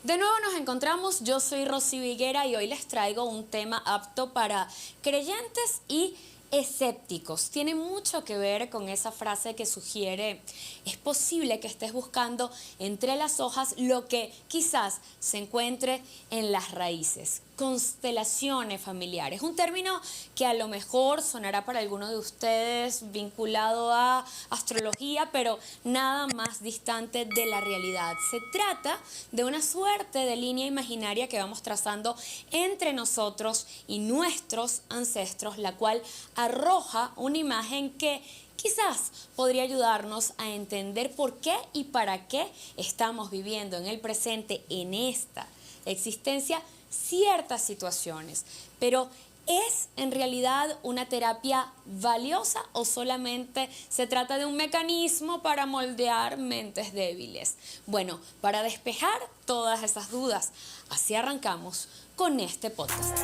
De nuevo nos encontramos, yo soy Rosy Viguera y hoy les traigo un tema apto para creyentes y escépticos. Tiene mucho que ver con esa frase que sugiere, es posible que estés buscando entre las hojas lo que quizás se encuentre en las raíces. Constelaciones familiares, un término que a lo mejor sonará para alguno de ustedes vinculado a astrología, pero nada más distante de la realidad. Se trata de una suerte de línea imaginaria que vamos trazando entre nosotros y nuestros ancestros, la cual arroja una imagen que quizás podría ayudarnos a entender por qué y para qué estamos viviendo en el presente, en esta existencia, ciertas situaciones. Pero ¿es en realidad una terapia valiosa o solamente se trata de un mecanismo para moldear mentes débiles? Bueno, para despejar todas esas dudas, así arrancamos con este podcast.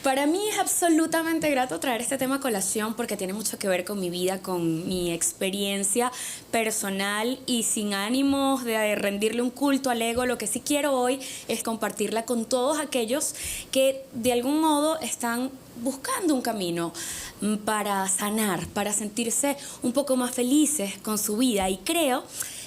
Para mí es absolutamente grato traer este tema a colación porque tiene mucho que ver con mi vida, con mi experiencia personal y sin ánimos de rendirle un culto al ego. Lo que sí quiero hoy es compartirla con todos aquellos que de algún modo están buscando un camino para sanar, para sentirse un poco más felices con su vida. Y creo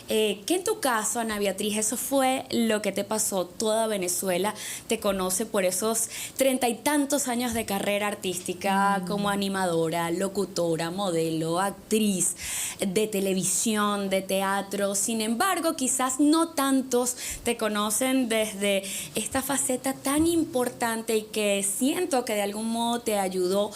que en tu caso, Ana Beatriz, eso fue lo que te pasó. Toda Venezuela te conoce por esos 30 y tantos años de carrera artística como animadora, locutora, modelo, actriz de televisión, de teatro. Sin embargo, quizás no tantos te conocen desde esta faceta tan importante y que siento que de algún modo te ayudó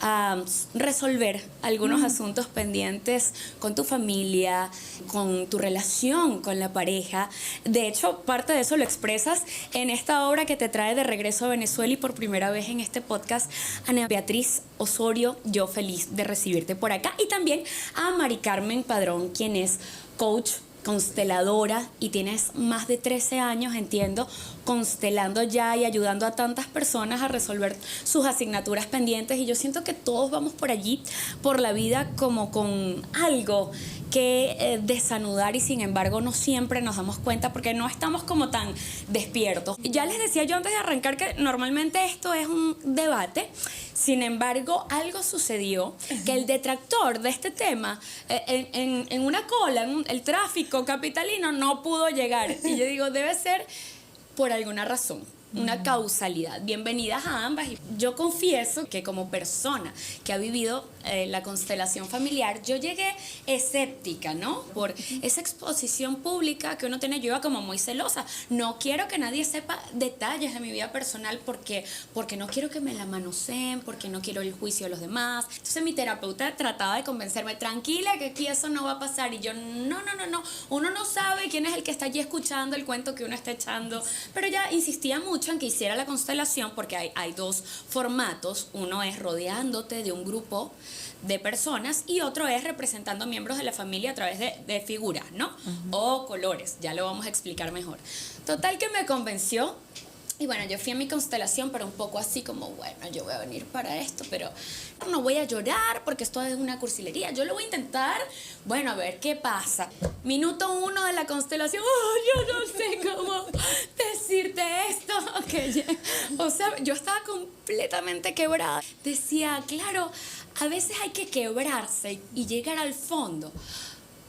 a resolver algunos asuntos pendientes con tu familia, con tu relación con la pareja. De hecho, parte de eso lo expresas en esta obra que te trae de regreso a Venezuela y por primera vez en este podcast, Ana Beatriz Osorio, yo feliz de recibirte por acá. Y también a Mari Carmen Padrón, quien es coach, consteladora, y tienes más de 13 años, entiendo, constelando ya y ayudando a tantas personas a resolver sus asignaturas pendientes. Y yo siento que todos vamos por allí, por la vida, como con algo que desanudar y sin embargo no siempre nos damos cuenta porque no estamos como tan despiertos. Ya les decía yo antes de arrancar que normalmente esto es un debate. Sin embargo, algo sucedió que el detractor de este tema en una cola, en el tráfico capitalino, no pudo llegar. Y yo digo, debe ser por alguna razón, una causalidad. Bienvenidas a ambas. Yo confieso que como persona que ha vivido la constelación familiar, yo llegué escéptica, ¿no? Por esa exposición pública que uno tiene. Yo iba como muy celosa. No quiero que nadie sepa detalles de mi vida personal porque no quiero que me la manoseen, porque no quiero el juicio de los demás. Entonces mi terapeuta trataba de convencerme, tranquila, que aquí eso no va a pasar. Y yo, no. Uno no sabe quién es el que está allí escuchando el cuento que uno está echando. Pero ella insistía mucho en que hiciera la constelación porque hay dos formatos. Uno es rodeándote de un grupo de personas y otro es representando miembros de la familia a través de figuras, ¿no? O colores, ya lo vamos a explicar mejor. Total que me convenció. Y bueno, yo fui a mi constelación, pero un poco así como, bueno, yo voy a venir para esto, pero no voy a llorar porque esto es una cursilería. Yo lo voy a intentar, bueno, a ver qué pasa. Minuto 1 de la constelación, yo no sé cómo decirte esto. O sea, yo estaba completamente quebrada. Decía, claro, a veces hay que quebrarse y llegar al fondo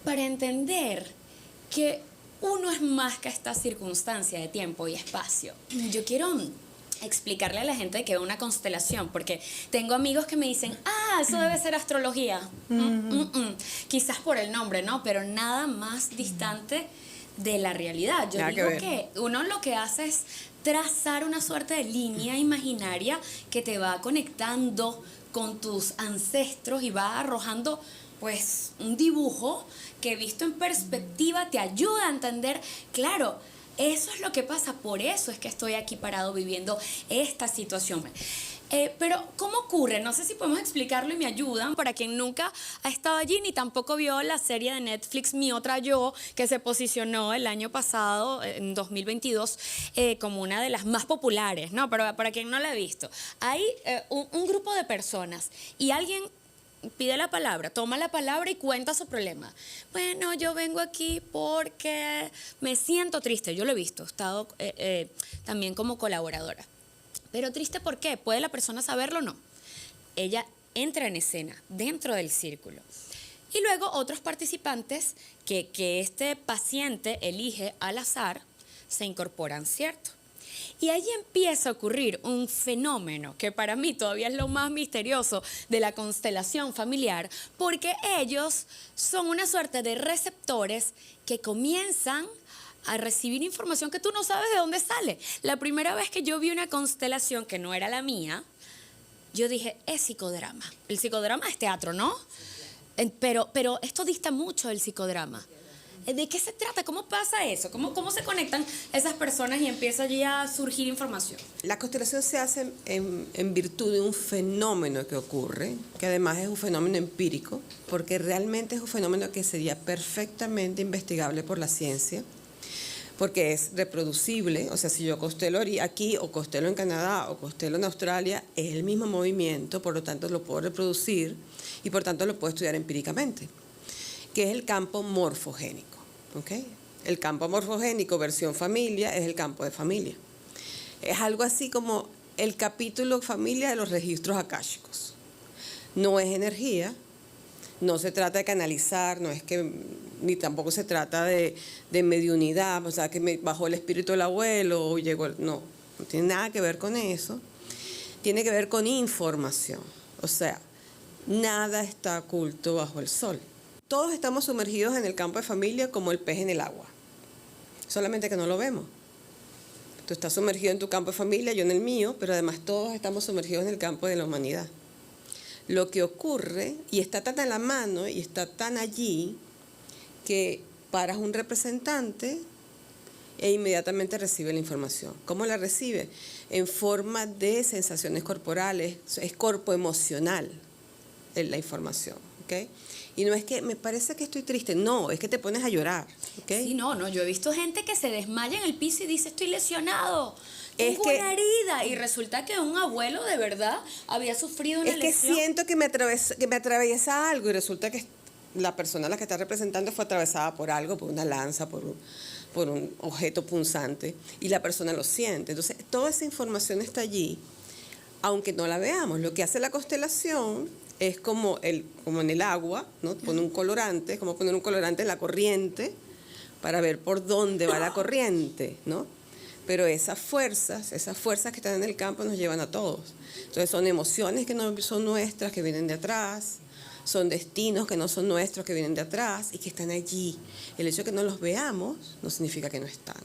para entender que uno es más que esta circunstancia de tiempo y espacio. Yo quiero explicarle a la gente que es una constelación, porque tengo amigos que me dicen, eso debe ser astrología. Quizás por el nombre, ¿no? Pero nada más distante de la realidad. Yo digo que uno lo que hace es trazar una suerte de línea imaginaria que te va conectando con tus ancestros y va arrojando pues un dibujo que visto en perspectiva te ayuda a entender, claro, eso es lo que pasa, por eso es que estoy aquí parado viviendo esta situación. Pero, ¿cómo ocurre? No sé si podemos explicarlo y me ayudan. Para quien nunca ha estado allí ni tampoco vio la serie de Netflix Mi Otra Yo, que se posicionó el año pasado, en 2022, como una de las más populares, ¿no? Pero para quien no la ha visto, hay un grupo de personas y alguien pide la palabra, toma la palabra y cuenta su problema. Bueno, yo vengo aquí porque me siento triste. Yo lo he visto, he estado también como colaboradora. Pero triste, ¿por qué? ¿Puede la persona saberlo o no? Ella entra en escena dentro del círculo. Y luego otros participantes que este paciente elige al azar se incorporan, ¿cierto? Y ahí empieza a ocurrir un fenómeno que para mí todavía es lo más misterioso de la constelación familiar, porque ellos son una suerte de receptores que comienzan a recibir información que tú no sabes de dónde sale. La primera vez que yo vi una constelación que no era la mía, yo dije, es psicodrama. El psicodrama es teatro, ¿no? Pero esto dista mucho del psicodrama. ¿De qué se trata? ¿Cómo pasa eso? ¿Cómo se conectan esas personas y empieza allí a surgir información? La constelación se hace en virtud de un fenómeno que ocurre, que además es un fenómeno empírico, porque realmente es un fenómeno que sería perfectamente investigable por la ciencia, porque es reproducible. O sea, si yo constelo aquí o constelo en Canadá o constelo en Australia, es el mismo movimiento, por lo tanto lo puedo reproducir y por tanto lo puedo estudiar empíricamente, que es el campo morfogénico. ¿Okay? El campo morfogénico versión familia es el campo de familia. Es algo así como el capítulo familia de los registros akáshicos. No es energía, no se trata de canalizar, no es que, ni tampoco se trata de mediunidad, o sea, que me bajó el espíritu del abuelo o llegó, no tiene nada que ver con eso. Tiene que ver con información, o sea, nada está oculto bajo el sol. Todos estamos sumergidos en el campo de familia como el pez en el agua, solamente que no lo vemos. Tú estás sumergido en tu campo de familia, yo en el mío, pero además todos estamos sumergidos en el campo de la humanidad. Lo que ocurre, y está tan a la mano y está tan allí, que paras un representante e inmediatamente recibe la información. ¿Cómo la recibe? En forma de sensaciones corporales, es cuerpo emocional la información, ¿ok? Y no es que me parece que estoy triste, no, es que te pones a llorar, ¿ok? Sí, no, yo he visto gente que se desmaya en el piso y dice, estoy lesionado, tengo Es que, una herida, y resulta que un abuelo de verdad había sufrido una lesión. Es que siento que me atraviesa algo y resulta que la persona a la que está representando fue atravesada por algo, por una lanza, por un objeto punzante, y la persona lo siente. Entonces, toda esa información está allí, aunque no la veamos. Lo que hace la constelación es como en el agua, ¿no? Pone un colorante, como poner un colorante en la corriente para ver por dónde va la corriente, ¿no? Pero esas fuerzas que están en el campo nos llevan a todos. Entonces son emociones que no son nuestras, que vienen de atrás, son destinos que no son nuestros, que vienen de atrás y que están allí. El hecho de que no los veamos no significa que no están.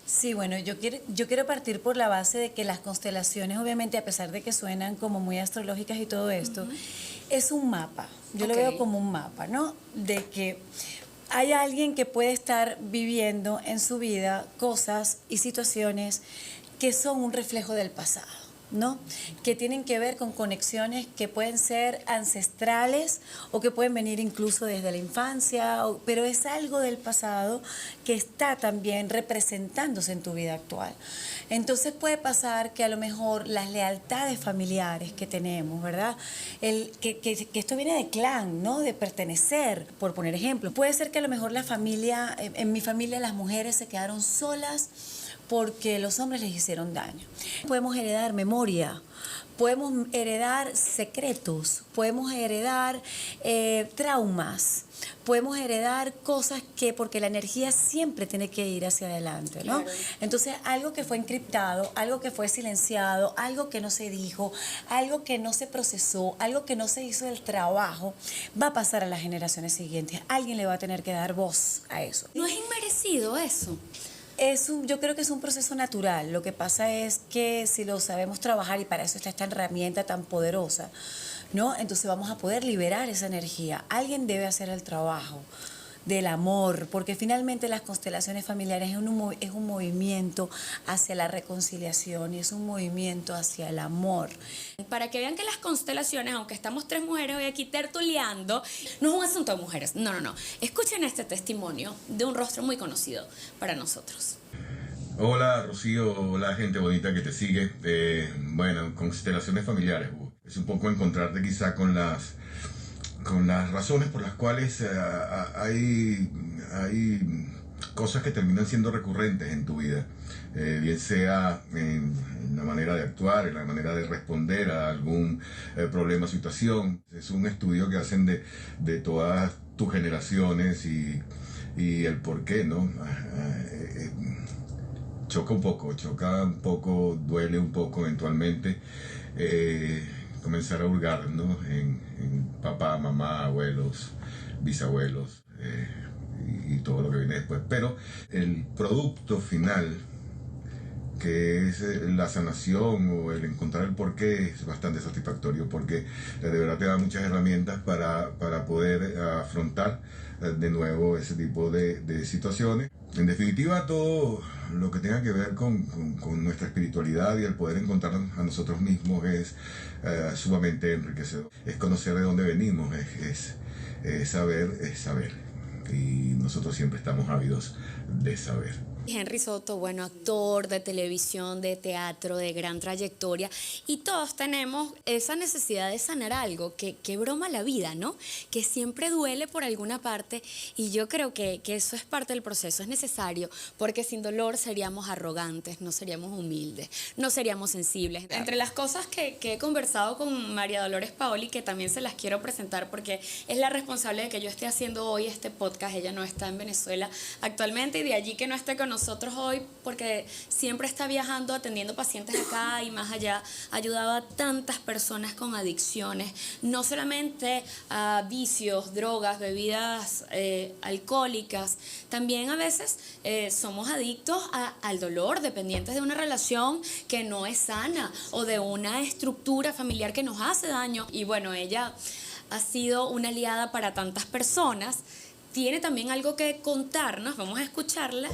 Sí, bueno, yo quiero partir por la base de que las constelaciones, obviamente, a pesar de que suenan como muy astrológicas y todo esto, es un mapa. Yo lo veo como un mapa, ¿no? De que hay alguien que puede estar viviendo en su vida cosas y situaciones que son un reflejo del pasado, ¿no? Que tienen que ver con conexiones que pueden ser ancestrales o que pueden venir incluso desde la infancia, pero es algo del pasado que está también representándose en tu vida actual. Entonces puede pasar que a lo mejor las lealtades familiares que tenemos, ¿verdad? Que esto viene de clan, ¿no? De pertenecer, por poner ejemplo. Puede ser que a lo mejor la familia, en mi familia las mujeres se quedaron solas porque los hombres les hicieron daño. Podemos heredar memoria, podemos heredar secretos, podemos heredar traumas, podemos heredar cosas que, porque la energía siempre tiene que ir hacia adelante, ¿no? Claro. Entonces, algo que fue encriptado, algo que fue silenciado, algo que no se dijo, algo que no se procesó, algo que no se hizo el trabajo, va a pasar a las generaciones siguientes. Alguien le va a tener que dar voz a eso. ¿No es inmerecido eso? Yo creo que es un proceso natural. Lo que pasa es que si lo sabemos trabajar, y para eso está esta herramienta tan poderosa, ¿no? Entonces vamos a poder liberar esa energía. Alguien debe hacer el trabajo del amor, porque finalmente las constelaciones familiares es un movimiento hacia la reconciliación y es un movimiento hacia el amor. Para que vean que las constelaciones, aunque estamos 3 mujeres hoy aquí tertuleando, no es un asunto de mujeres, no. Escuchen este testimonio de un rostro muy conocido para nosotros. Hola Rocío, hola gente bonita que te sigue. Bueno, constelaciones familiares. Es un poco encontrarte quizá con las razones por las cuales hay cosas que terminan siendo recurrentes en tu vida. Bien sea en la manera de actuar, en la manera de responder a algún problema o situación. Es un estudio que hacen de todas tus generaciones y el por qué, ¿no? Choca un poco, duele un poco eventualmente comenzar a hurgar, ¿no? en papá, mamá, abuelos, bisabuelos y todo lo que viene después. Pero el producto final, que es la sanación o el encontrar el porqué, es bastante satisfactorio porque de verdad te da muchas herramientas para poder afrontar de nuevo ese tipo de situaciones. En definitiva, todo lo que tenga que ver con nuestra espiritualidad y el poder encontrarnos a nosotros mismos es sumamente enriquecedor. Es conocer de dónde venimos, es saber. Y nosotros siempre estamos ávidos de saber. Henry Soto, bueno, actor de televisión, de teatro, de gran trayectoria, y todos tenemos esa necesidad de sanar algo que broma la vida, ¿no? Que siempre duele por alguna parte, y yo creo que eso es parte del proceso, es necesario, porque sin dolor seríamos arrogantes, no seríamos humildes, no seríamos sensibles. Entre las cosas que he conversado con María Dolores Paoli, que también se las quiero presentar porque es la responsable de que yo esté haciendo hoy este podcast. Ella no está en Venezuela actualmente, y de allí que no esté con nosotros hoy, porque siempre está viajando, atendiendo pacientes acá y más allá. Ha ayudado a tantas personas con adicciones, no solamente a vicios, drogas, bebidas alcohólicas, también a veces somos adictos al dolor, dependientes de una relación que no es sana o de una estructura familiar que nos hace daño. Y bueno, ella ha sido una aliada para tantas personas. Tiene también algo que contarnos, vamos a escucharla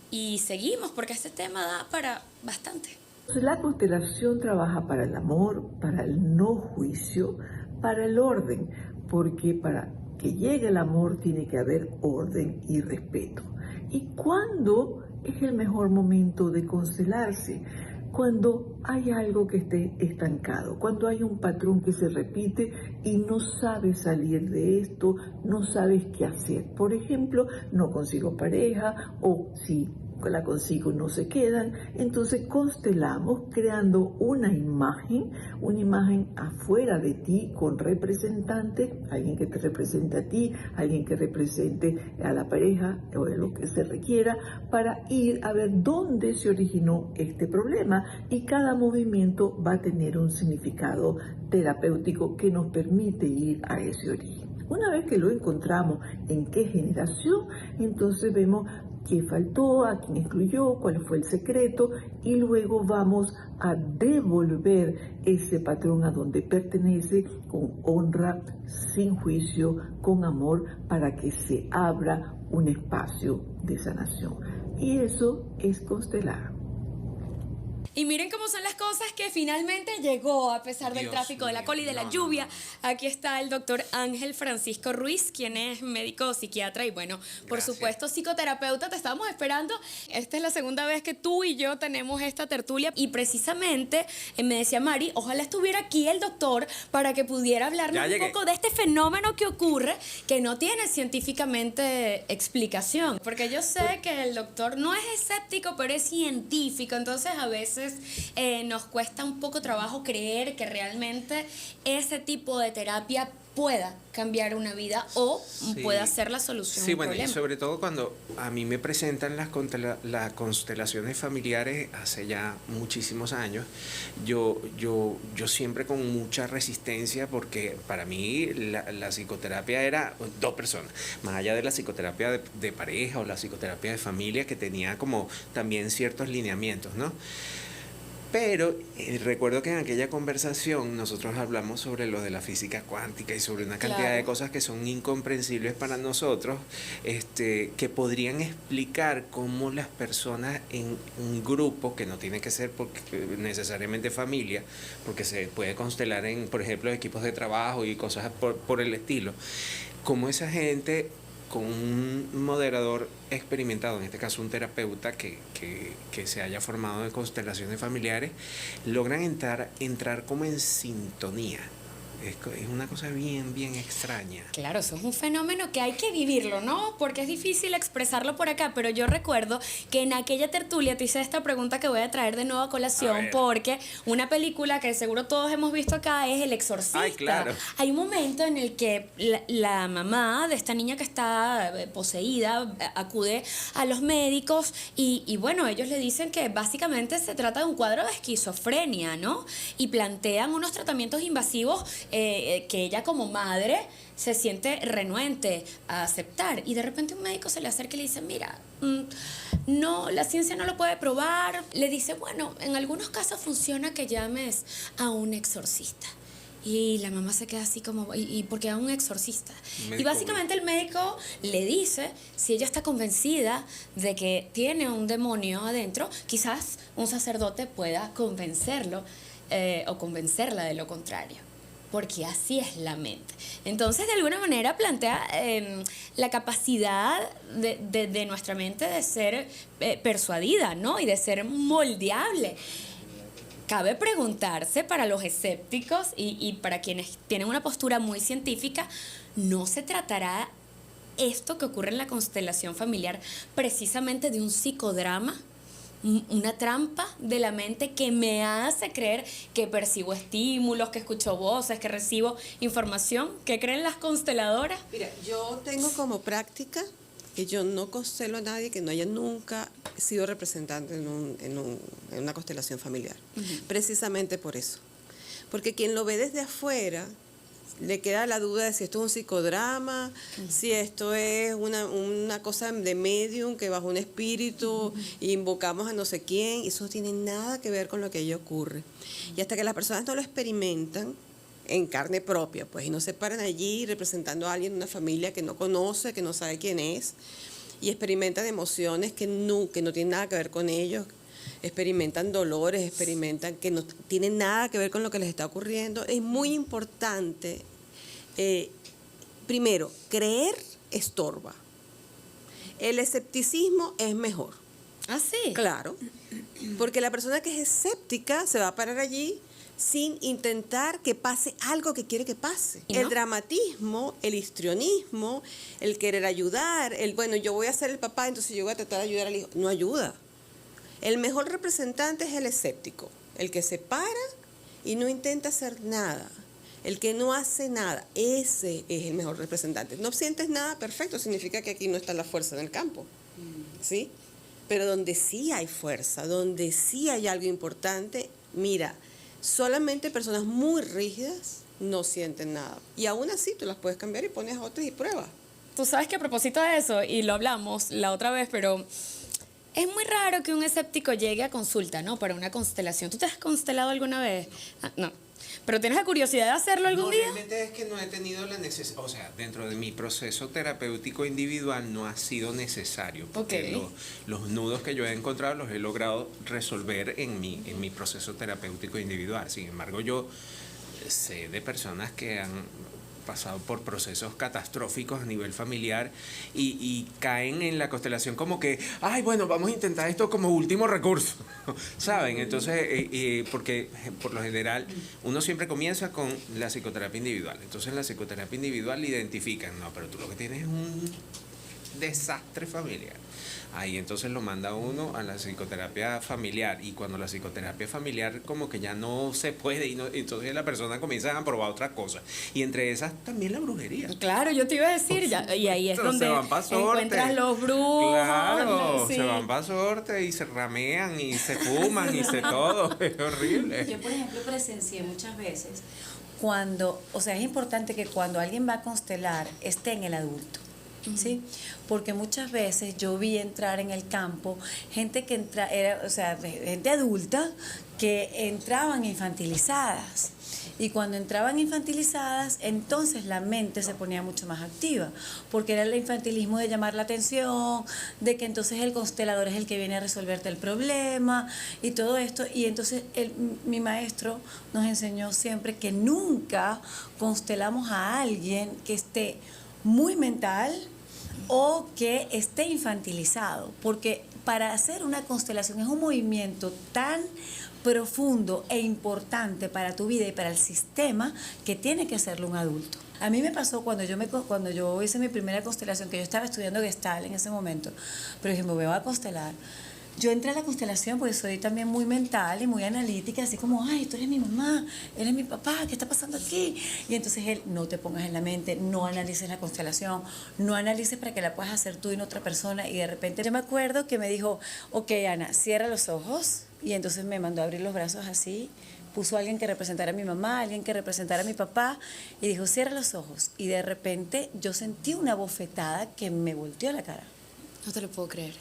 y seguimos, porque este tema da para bastante. La constelación trabaja para el amor, para el no juicio, para el orden, porque para que llegue el amor tiene que haber orden y respeto. ¿Y cuándo es el mejor momento de constelarse? Cuando hay algo que esté estancado, cuando hay un patrón que se repite y no sabes salir de esto, no sabes qué hacer. Por ejemplo, no consigo pareja, o si la consigo no se quedan. Entonces constelamos creando una imagen afuera de ti con representantes, alguien que te represente a ti, alguien que represente a la pareja o lo que se requiera, para ir a ver dónde se originó este problema, y cada movimiento va a tener un significado terapéutico que nos permite ir a ese origen. Una vez que lo encontramos en qué generación, entonces vemos qué faltó, a quién excluyó, cuál fue el secreto, y luego vamos a devolver ese patrón a donde pertenece con honra, sin juicio, con amor, para que se abra un espacio de sanación. Y eso es constelar. Y miren cómo son las cosas, que finalmente llegó a pesar del tráfico, de la cola y de la lluvia. Aquí está el doctor Ángel Francisco Ruiz, quien es médico psiquiatra y bueno, por supuesto psicoterapeuta. Te estábamos esperando. Esta es la segunda vez que tú y yo tenemos esta tertulia, y precisamente me decía Mari, ojalá estuviera aquí el doctor para que pudiera hablarnos un poco de este fenómeno que ocurre, que no tiene científicamente explicación. Porque yo sé que el doctor no es escéptico, pero es científico, entonces a veces nos cuesta un poco trabajo creer que realmente ese tipo de terapia pueda cambiar una vida o pueda ser la solución a un problema. Y sobre todo cuando a mí me presentan las constelaciones familiares hace ya muchísimos años, yo siempre con mucha resistencia, porque para mí la psicoterapia era dos personas, más allá de la psicoterapia de pareja o la psicoterapia de familia, que tenía como también ciertos lineamientos, ¿no? Pero recuerdo que en aquella conversación nosotros hablamos sobre lo de la física cuántica y sobre una cantidad de cosas que son incomprensibles para nosotros, que podrían explicar cómo las personas en un grupo, que no tiene que ser necesariamente familia, porque se puede constelar en, por ejemplo, equipos de trabajo y cosas por el estilo, cómo esa gente con un moderador experimentado, en este caso un terapeuta que se haya formado en constelaciones familiares, logran entrar como en sintonía. Es una cosa bien, bien extraña. Claro, eso es un fenómeno que hay que vivirlo, ¿no? Porque es difícil expresarlo por acá, pero yo recuerdo que en aquella tertulia te hice esta pregunta que voy a traer de nuevo a colación, porque una película que seguro todos hemos visto acá es El Exorcista. Ay, claro. Hay un momento en el que la mamá de esta niña que está poseída acude a los médicos y bueno, ellos le dicen que básicamente se trata de un cuadro de esquizofrenia, ¿no? Y plantean unos tratamientos invasivos que ella como madre se siente renuente a aceptar, y de repente un médico se le acerca y le dice, mira, no, la ciencia no lo puede probar. Le dice, bueno, en algunos casos funciona que llames a un exorcista. Y la mamá se queda así como, ¿y por qué a un exorcista? Y básicamente el médico le dice, si ella está convencida de que tiene un demonio adentro, quizás un sacerdote pueda convencerlo o convencerla de lo contrario, porque así es la mente. Entonces, de alguna manera plantea la capacidad de nuestra mente de ser persuadida, ¿no? Y de ser moldeable. Cabe preguntarse para los escépticos y para quienes tienen una postura muy científica, ¿no se tratará esto que ocurre en la constelación familiar precisamente de un psicodrama? Una trampa de la mente que me hace creer que percibo estímulos, que escucho voces, que recibo información. ¿Qué creen las consteladoras? Mira, yo tengo como práctica que yo no constelo a nadie que no haya nunca sido representante en una constelación familiar. Precisamente por eso. Porque quien lo ve desde afuera le queda la duda de si esto es un psicodrama, si esto es una cosa de medium que bajo un espíritu invocamos a no sé quién, y eso no tiene nada que ver con lo que ahí ocurre. Y hasta que las personas no lo experimentan en carne propia, pues, y no se paran allí representando a alguien de una familia que no conoce, que no sabe quién es, y experimentan emociones que no tienen nada que ver con ellos, experimentan dolores, experimentan que no tienen nada que ver con lo que les está ocurriendo. Es muy importante, primero, creer estorba. El escepticismo es mejor. ¿Ah, sí? Claro, porque la persona que es escéptica se va a parar allí sin intentar que pase algo que quiere que pase. ¿Y no? El dramatismo, el histrionismo, el querer ayudar, bueno, yo voy a ser el papá, entonces yo voy a tratar de ayudar al hijo, no ayuda. El mejor representante es el escéptico, el que se para y no intenta hacer nada, el que no hace nada. Ese es el mejor representante. No sientes nada, perfecto, significa que aquí no está la fuerza en el campo, ¿sí? Pero donde sí hay fuerza, donde sí hay algo importante, mira, solamente personas muy rígidas no sienten nada. Y aún así tú las puedes cambiar y pones a otras y pruebas. Tú sabes que a propósito de eso, y lo hablamos la otra vez, pero es muy raro que un escéptico llegue a consulta, ¿no? Para una constelación. ¿Tú te has constelado alguna vez? Ah, no. ¿Pero tienes la curiosidad de hacerlo algún día? Realmente es que no he tenido la necesidad, o sea, dentro de mi proceso terapéutico individual no ha sido necesario, porque los nudos que yo he encontrado los he logrado resolver en mi proceso terapéutico individual. Sin embargo, yo sé de personas que han pasado por procesos catastróficos a nivel familiar y caen en la constelación como que, ay, bueno, vamos a intentar esto como último recurso, ¿saben? Entonces, porque por lo general uno siempre comienza con la psicoterapia individual. Entonces, en la psicoterapia individual identifican, no, pero tú lo que tienes es un desastre familiar. Ahí entonces lo manda uno a la psicoterapia familiar, y cuando la psicoterapia familiar como que ya no se puede, entonces la persona comienza a probar otras cosas, y entre esas también la brujería. Claro, yo te iba a decir, ya, y ahí es donde encuentras los brujos. Claro, sí. se van para sorte y se ramean y se fuman y se todo, es horrible. Yo, por ejemplo, presencié muchas veces cuando, o sea, es importante que cuando alguien va a constelar esté en el adulto. ¿sí? Porque muchas veces yo vi entrar en el campo gente que gente adulta que entraban infantilizadas. Y cuando entraban infantilizadas, entonces la mente se ponía mucho más activa, porque era el infantilismo de llamar la atención, de que entonces el constelador es el que viene a resolverte el problema y todo esto. Y entonces mi maestro nos enseñó siempre que nunca constelamos a alguien que esté muy mental o que esté infantilizado, porque para hacer una constelación es un movimiento tan profundo e importante para tu vida y para el sistema que tiene que hacerlo un adulto. A mí me pasó cuando yo hice mi primera constelación, que yo estaba estudiando Gestalt en ese momento, pero dije, me voy a constelar. Yo entré a la constelación porque soy también muy mental y muy analítica, así como, ay, tú eres mi mamá, él es mi papá, ¿qué está pasando aquí? Y entonces él, no te pongas en la mente, no analices la constelación, no analices para que la puedas hacer tú y no otra persona. Y de repente yo me acuerdo que me dijo, ok, Ana, cierra los ojos. Y entonces me mandó a abrir los brazos así, puso a alguien que representara a mi mamá, alguien que representara a mi papá, y dijo, cierra los ojos. Y de repente yo sentí una bofetada que me volteó la cara. No te lo puedo creer.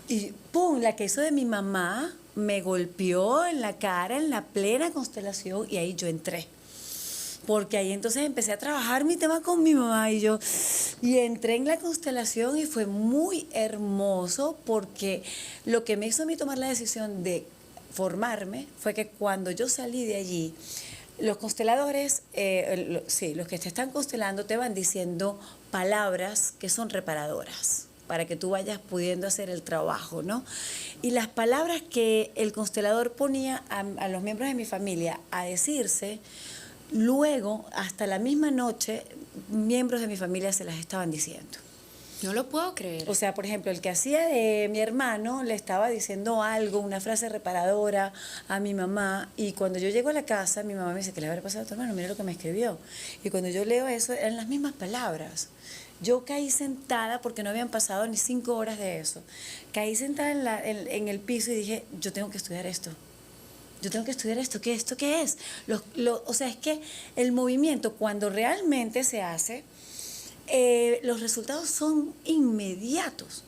Y ¡pum! La que hizo de mi mamá me golpeó en la cara en la plena constelación y ahí yo entré. Porque ahí entonces empecé a trabajar mi tema con mi mamá y entré en la constelación y fue muy hermoso porque lo que me hizo a mí tomar la decisión de formarme fue que cuando yo salí de allí, los consteladores, los que te están constelando te van diciendo palabras que son reparadoras, para que tú vayas pudiendo hacer el trabajo, ¿no? Y las palabras que el constelador ponía a los miembros de mi familia a decirse, luego, hasta la misma noche, miembros de mi familia se las estaban diciendo. No lo puedo creer. O sea, por ejemplo, el que hacía de mi hermano le estaba diciendo algo, una frase reparadora a mi mamá, y cuando yo llego a la casa, mi mamá me dice, ¿qué le habrá pasado a tu hermano? Mira lo que me escribió. Y cuando yo leo eso, eran las mismas palabras. Yo caí sentada, porque no habían pasado ni 5 horas de eso. Caí sentada en el piso y dije, yo tengo que estudiar esto. Yo tengo que estudiar esto. ¿Esto qué es? O sea, es que el movimiento, cuando realmente se hace, los resultados son inmediatos.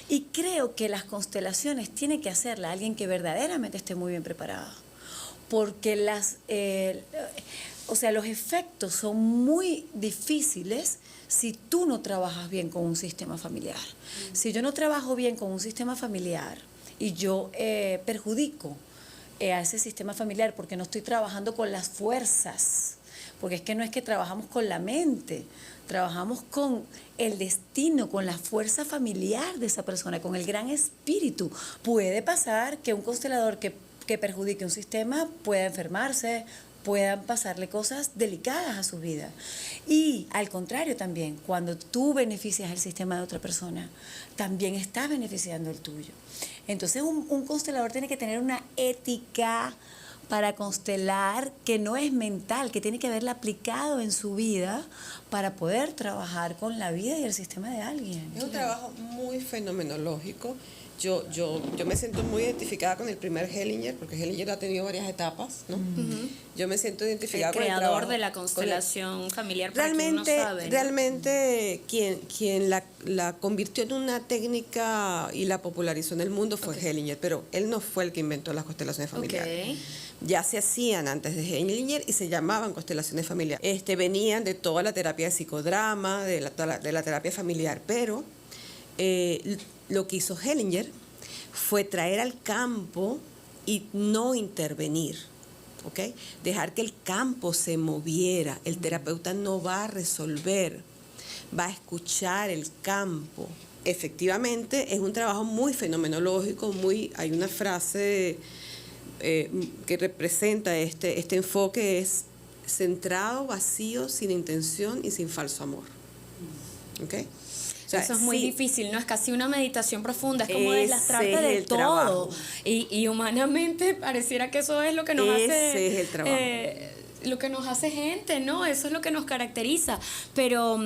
Y creo que las constelaciones tiene que hacerla alguien que verdaderamente esté muy bien preparado. Porque los efectos son muy difíciles si tú no trabajas bien con un sistema familiar. Si yo no trabajo bien con un sistema familiar y yo perjudico a ese sistema familiar porque no estoy trabajando con las fuerzas, porque es que no es que trabajamos con la mente, trabajamos con el destino, con la fuerza familiar de esa persona, con el gran espíritu. Puede pasar que un constelador que perjudique un sistema pueda enfermarse, puedan pasarle cosas delicadas a su vida. Y al contrario también, cuando tú beneficias el sistema de otra persona, también estás beneficiando el tuyo. Entonces un constelador tiene que tener una ética para constelar que no es mental, que tiene que haberla aplicado en su vida para poder trabajar con la vida y el sistema de alguien. Es un trabajo muy fenomenológico. Yo me siento muy identificada con el primer Hellinger, porque Hellinger ha tenido varias etapas, ¿no? Yo me siento identificada con el trabajo. El creador de la constelación familiar, para quien no sabe, ¿no? Realmente quien la convirtió en una técnica y la popularizó en el mundo fue Hellinger, pero él no fue el que inventó las constelaciones familiares. Ya se hacían antes de Hellinger y se llamaban constelaciones familiares. Venían de toda la terapia de psicodrama, de la terapia familiar, pero lo que hizo Hellinger fue traer al campo y no intervenir, ¿ok? Dejar que el campo se moviera. El terapeuta no va a resolver, va a escuchar el campo. Efectivamente, es un trabajo muy fenomenológico, hay una frase que representa este enfoque, es centrado, vacío, sin intención y sin falso amor, ¿ok? O sea, eso es muy difícil, ¿no? Es casi una meditación profunda, es como deslastrarte de todo. Trabajo. Y humanamente pareciera que eso es lo que nos hace... Ese es el trabajo. Lo que nos hace gente, ¿no? Eso es lo que nos caracteriza. Pero,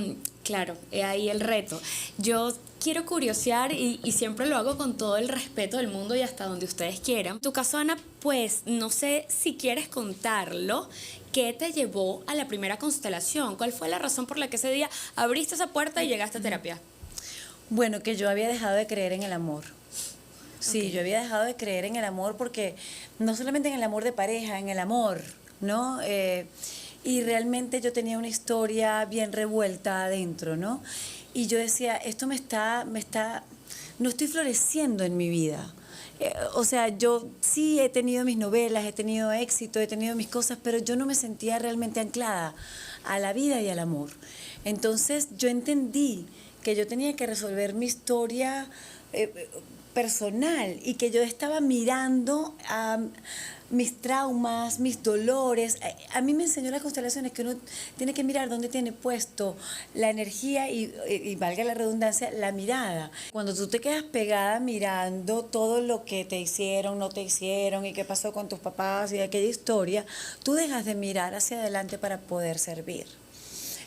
claro, ahí el reto. Yo quiero curiosear y siempre lo hago con todo el respeto del mundo y hasta donde ustedes quieran. En tu caso, Ana, pues no sé si quieres contarlo. ¿Qué te llevó a la primera constelación? ¿Cuál fue la razón por la que ese día abriste esa puerta y llegaste a terapia? Bueno, que yo había dejado de creer en el amor. Sí, yo había dejado de creer en el amor porque no solamente en el amor de pareja, en el amor, ¿no? Y realmente yo tenía una historia bien revuelta adentro, ¿no? Y yo decía, esto no estoy floreciendo en mi vida. O sea, yo sí he tenido mis novelas, he tenido éxito, he tenido mis cosas, pero yo no me sentía realmente anclada a la vida y al amor. Entonces yo entendí que yo tenía que resolver mi historia personal y que yo estaba mirando a mis traumas, mis dolores. A mí me enseñó las constelaciones que uno tiene que mirar dónde tiene puesto la energía y valga la redundancia, la mirada. Cuando tú te quedas pegada mirando todo lo que te hicieron, no te hicieron y qué pasó con tus papás y aquella historia, tú dejas de mirar hacia adelante para poder servir.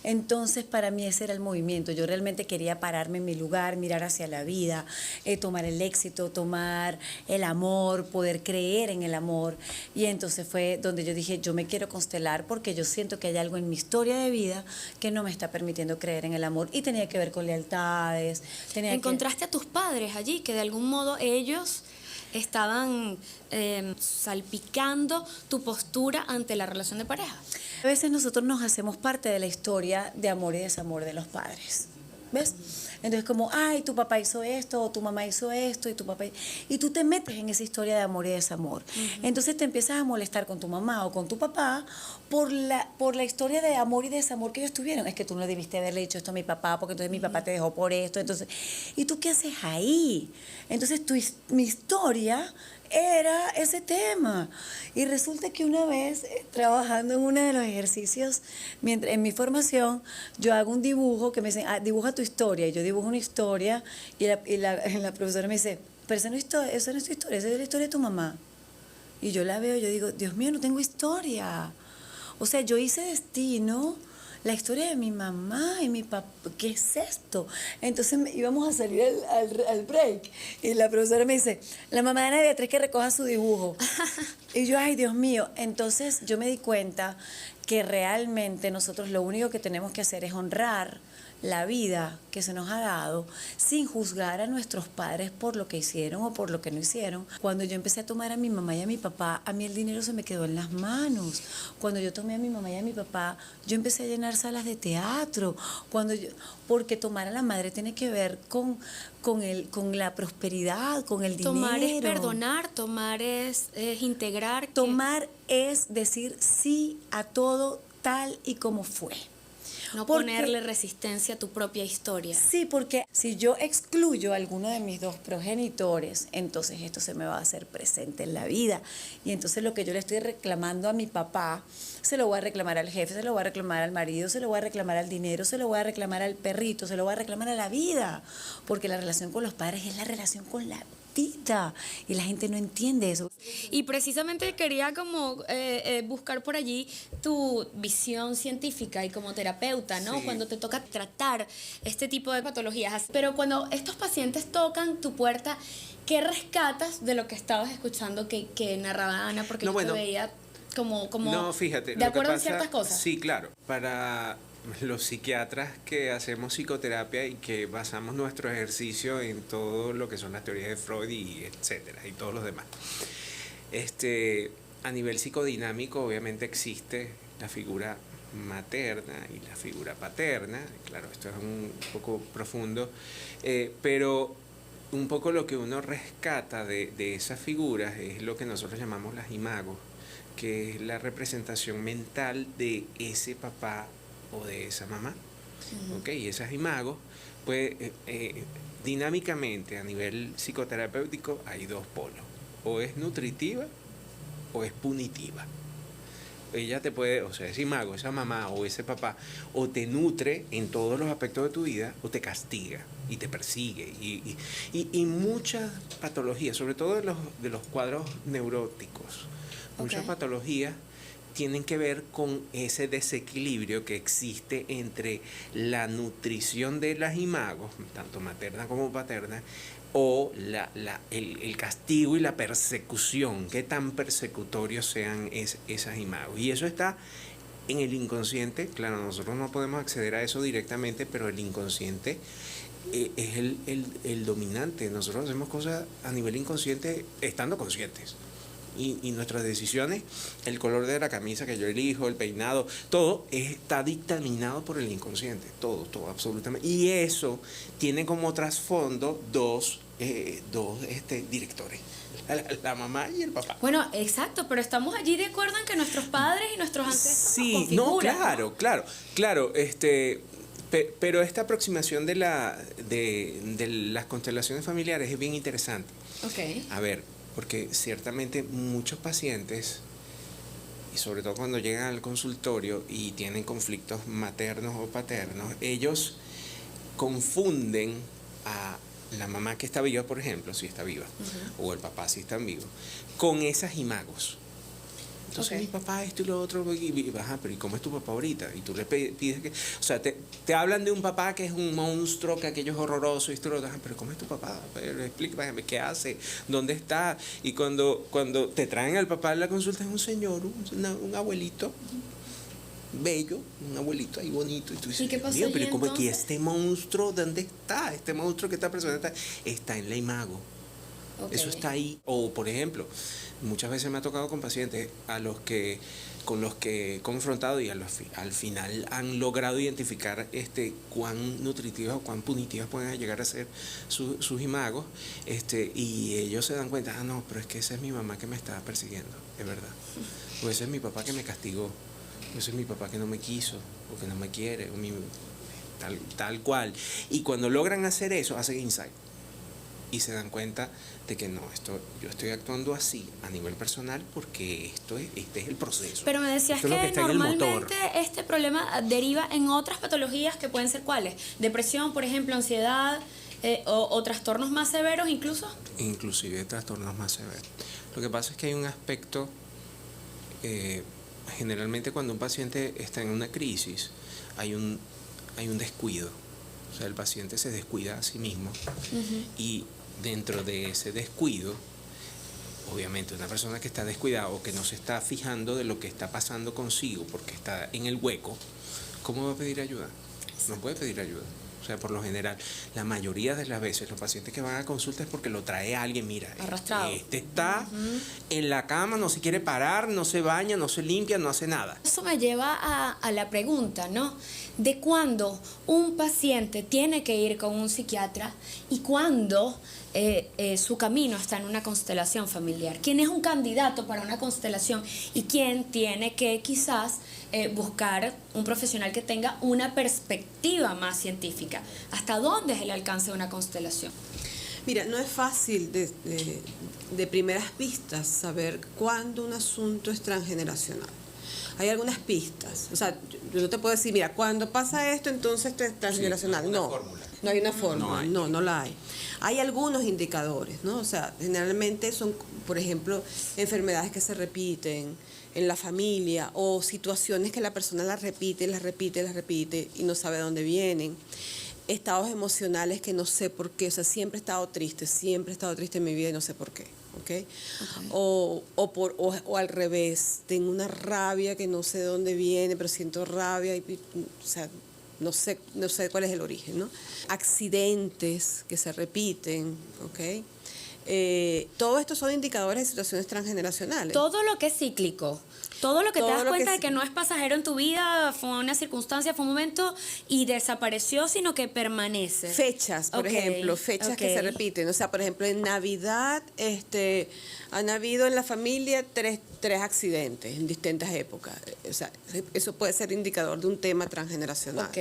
Entonces, para mí ese era el movimiento. Yo realmente quería pararme en mi lugar, mirar hacia la vida, tomar el éxito, tomar el amor, poder creer en el amor. Y entonces fue donde yo dije, yo me quiero constelar porque yo siento que hay algo en mi historia de vida que no me está permitiendo creer en el amor. Y tenía que ver con lealtades. ¿Encontraste a tus padres allí, que de algún modo ellos estaban salpicando tu postura ante la relación de pareja? A veces nosotros nos hacemos parte de la historia de amor y desamor de los padres, ¿ves? Entonces como, ay, tu papá hizo esto, o tu mamá hizo esto, y tú te metes en esa historia de amor y desamor. Entonces te empiezas a molestar con tu mamá o con tu papá por la historia de amor y desamor que ellos tuvieron. Es que tú no debiste haberle dicho esto a mi papá, porque entonces mi papá te dejó por esto. Entonces, ¿y tú qué haces ahí? Entonces mi historia era ese tema. Y resulta que una vez, trabajando en uno de los ejercicios, en mi formación, yo hago un dibujo que me dicen, dibuja tu historia. Y yo dibujo una historia y la profesora me dice, pero esa no es tu historia, esa es la historia de tu mamá. Y yo la veo y yo digo, Dios mío, no tengo historia. O sea, yo hice destino, la historia de mi mamá y mi papá, ¿qué es esto? Entonces íbamos a salir al break y la profesora me dice, la mamá de Ana Beatriz que recoja su dibujo. Y yo, ay, Dios mío. Entonces yo me di cuenta que realmente nosotros lo único que tenemos que hacer es honrar la vida que se nos ha dado sin juzgar a nuestros padres por lo que hicieron o por lo que no hicieron. Cuando yo empecé a tomar a mi mamá y a mi papá, a mí el dinero se me quedó en las manos. Cuando yo tomé a mi mamá y a mi papá, yo empecé a llenar salas de teatro. Porque tomar a la madre tiene que ver con la prosperidad, con el dinero. Tomar es perdonar, tomar es integrar. Tomar es decir sí a todo tal y como fue. No ponerle resistencia a tu propia historia. Sí, porque si yo excluyo a alguno de mis dos progenitores, entonces esto se me va a hacer presente en la vida. Y entonces lo que yo le estoy reclamando a mi papá, se lo voy a reclamar al jefe, se lo voy a reclamar al marido, se lo voy a reclamar al dinero, se lo voy a reclamar al perrito, se lo voy a reclamar a la vida. Porque la relación con los padres es la relación con la vida. Y la gente no entiende eso. Y precisamente quería como buscar por allí tu visión científica y como terapeuta, ¿no? Sí. Cuando te toca tratar este tipo de patologías. Pero cuando estos pacientes tocan tu puerta, ¿qué rescatas de lo que estabas escuchando que narraba Ana? Porque yo te veía como no, fíjate, de acuerdo en ciertas cosas. Sí, claro. Para los psiquiatras que hacemos psicoterapia y que basamos nuestro ejercicio en todo lo que son las teorías de Freud y etcétera, y todos los demás. A nivel psicodinámico, obviamente existe la figura materna y la figura paterna. Claro, esto es un poco profundo, pero un poco lo que uno rescata de esas figuras es lo que nosotros llamamos las imagos, que es la representación mental de ese papá o de esa mamá. ¿Okay? Y esas imagos, pues dinámicamente a nivel psicoterapéutico hay dos polos, o es nutritiva o es punitiva. Ella te puede, o sea, ese imago, esa mamá o ese papá, o te nutre en todos los aspectos de tu vida, o te castiga y te persigue. Y muchas patologías, sobre todo de los cuadros neuróticos, muchas patologías tienen que ver con ese desequilibrio que existe entre la nutrición de las imagos, tanto materna como paterna, o el castigo y la persecución, qué tan persecutorios sean esas imagos. Y eso está en el inconsciente. Claro, nosotros no podemos acceder a eso directamente, pero el inconsciente es el dominante. Nosotros hacemos cosas a nivel inconsciente estando conscientes. Y nuestras decisiones, el color de la camisa que yo elijo, el peinado, todo está dictaminado por el inconsciente, todo, absolutamente. Y eso tiene como trasfondo dos directores, la mamá y el papá. Bueno, exacto, pero estamos allí de acuerdo en que nuestros padres y nuestros ancestros Sí, nos configuran, no, claro, pero esta aproximación de las constelaciones familiares es bien interesante. Ok. A ver, porque ciertamente muchos pacientes, y sobre todo cuando llegan al consultorio y tienen conflictos maternos o paternos, ellos confunden a la mamá que está viva, por ejemplo, si está viva, o el papá si están vivos, con esas imagos. Entonces, mi papá esto y lo otro, pero ¿y cómo es tu papá ahorita? Y tú le pides que... O sea, te hablan de un papá que es un monstruo, que aquello es horroroso, y tú lo pero ¿cómo es tu papá? Pero explícame, ¿qué hace? ¿Dónde está? Y cuando te traen al papá a la consulta, es un señor, un abuelito, bello, un abuelito ahí bonito. Y tú dices, ¿Y qué pasó Dios mío, pero allí, ¿cómo aquí entonces? este monstruo, dónde está? Este monstruo que esta persona está en la imago. Okay. Eso está ahí. O, por ejemplo, muchas veces me ha tocado con pacientes con los que he confrontado y al final han logrado identificar cuán nutritivas o cuán punitivas pueden llegar a ser sus imagos, y ellos se dan cuenta, no, pero es que esa es mi mamá que me estaba persiguiendo, es verdad. O ese es mi papá que me castigó, o ese es mi papá que no me quiso, o que no me quiere, o tal cual. Y cuando logran hacer eso, hacen insight. Y se dan cuenta de que no, yo estoy actuando así a nivel personal porque este es el proceso. Pero me decías Esto es lo que está en el motor. normalmente este problema deriva en otras patologías que pueden ser ¿cuáles? Depresión, por ejemplo, ansiedad, o trastornos más severos incluso. Inclusive trastornos más severos. Lo que pasa es que hay un aspecto, generalmente cuando un paciente está en una crisis, hay un descuido. O sea, el paciente se descuida a sí mismo y dentro de ese descuido, obviamente una persona que está descuidada o que no se está fijando de lo que está pasando consigo porque está en el hueco, ¿cómo va a pedir ayuda? No puede pedir ayuda. O sea, por lo general, la mayoría de las veces los pacientes que van a consulta es porque lo trae alguien, mira, arrastrado. Está en la cama, no se quiere parar, no se baña, no se limpia, no hace nada. Eso me lleva a la pregunta, ¿no? De cuándo un paciente tiene que ir con un psiquiatra y cuándo su camino está en una constelación familiar. ¿Quién es un candidato para una constelación y quién tiene que quizás buscar un profesional que tenga una perspectiva más científica? ¿Hasta dónde es el alcance de una constelación? Mira, no es fácil de primeras vistas saber cuándo un asunto es transgeneracional. Hay algunas pistas. O sea, yo no te puedo decir, mira, cuando pasa esto, entonces esto es transgeneracional. Sí, no hay una fórmula. No la hay. Hay algunos indicadores, ¿no? O sea, generalmente son, por ejemplo, enfermedades que se repiten en la familia o situaciones que la persona las repite y no sabe de dónde vienen. Estados emocionales que no sé por qué, o sea, siempre he estado triste en mi vida y no sé por qué, ¿ok? O al revés, tengo una rabia que no sé de dónde viene, pero siento rabia, o sea, no sé cuál es el origen, ¿no? Accidentes que se repiten, ¿ok? Todo esto son indicadores de situaciones transgeneracionales. Todo lo que es cíclico, todo lo que te das cuenta de sí. que no es pasajero en tu vida, fue una circunstancia, fue un momento y desapareció, sino que permanece. Fechas, por ejemplo, fechas que se Ok. repiten. O sea, por ejemplo, en Navidad han habido en la familia tres accidentes en distintas épocas. O sea, eso puede ser indicador de un tema transgeneracional. Ok.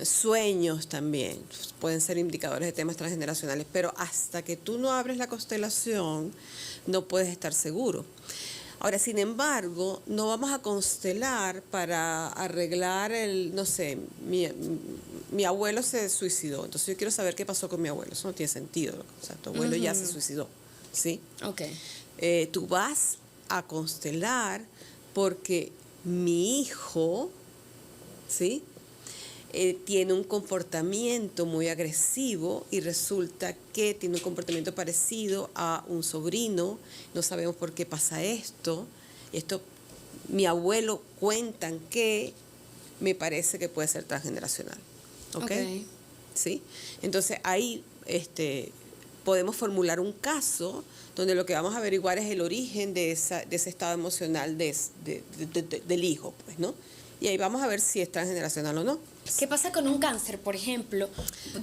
Sueños también pueden ser indicadores de temas transgeneracionales, pero hasta que tú no abres la constelación, no puedes estar seguro. Ahora, sin embargo, no vamos a constelar para arreglar no sé, mi abuelo se suicidó, entonces yo quiero saber qué pasó con mi abuelo. Eso no tiene sentido. O sea, tu abuelo ya se suicidó, ¿sí? Ok. Tú vas a constelar porque mi hijo, ¿sí? Tiene un comportamiento muy agresivo y resulta que tiene un comportamiento parecido a un sobrino. No sabemos por qué pasa esto. Mi abuelo cuentan que me parece que puede ser transgeneracional. ¿ok? Ok. ¿Sí? Entonces ahí podemos formular un caso donde lo que vamos a averiguar es el origen de ese estado emocional del hijo, pues, ¿no? Y ahí vamos a ver si es transgeneracional o no. ¿Qué pasa con un cáncer, por ejemplo?